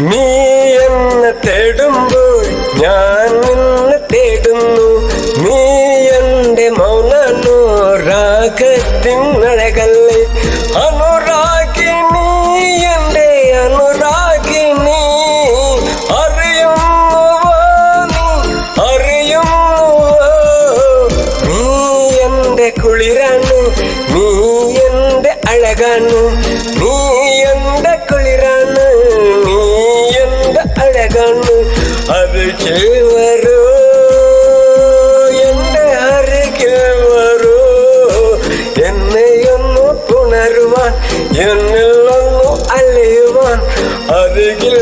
നീ എന്നെ തേടുമ്പോൾ ഞാൻ നിന്നെ തേടുന്നു. നീ എന്റെ മൗനാനുരാഗത്തിൻ അഴകല്ലേ അനുരാഗിണി, എന്റെ അനുരാഗിണി. അറിയുന്നുവോ നീ, അറിയുന്നുവോ നീ എന്റെ കുളിരാണ്, നീ എന്റെ അഴകാണ്. നീ എന്റെ കുളിരാണ്, നീ എന്റെ അഴകാണ്. അരികിൽ വരൂ, എന്റെ അരികിൽ വരൂ. എന്നെയൊന്നു പുണരുവാൻ, എന്നിൽ ഒന്നു അലിയുവാൻ. അരികിൽ